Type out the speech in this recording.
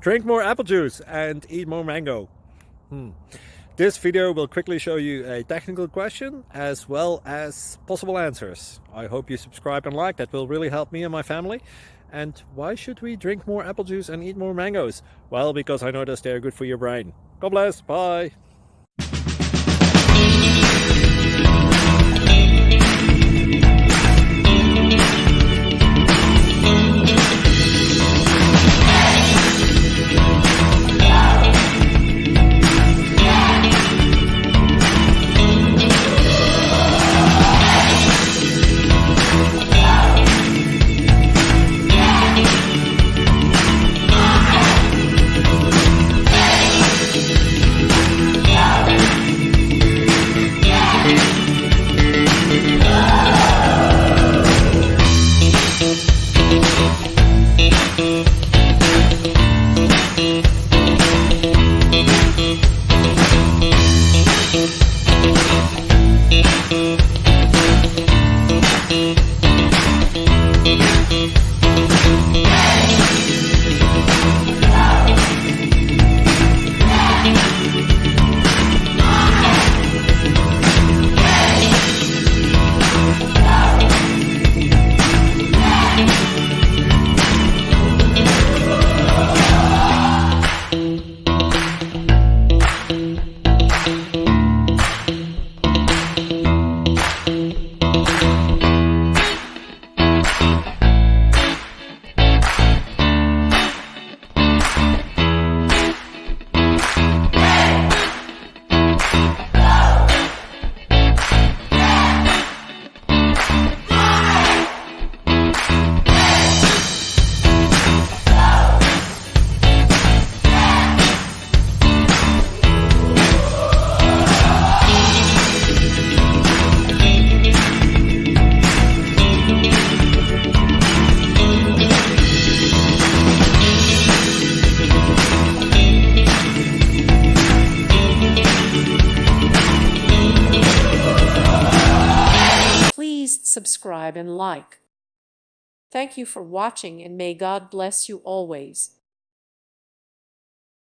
Drink more apple juice and eat more mango. This video will quickly show you a technical question as well as possible answers. I hope you subscribe and like, that will really help me and my family. And why should we drink more apple juice and eat more mangoes? Well, because I noticed they're good for your brain. God bless, bye! Please subscribe and like. Thank you for watching, and may God bless you always.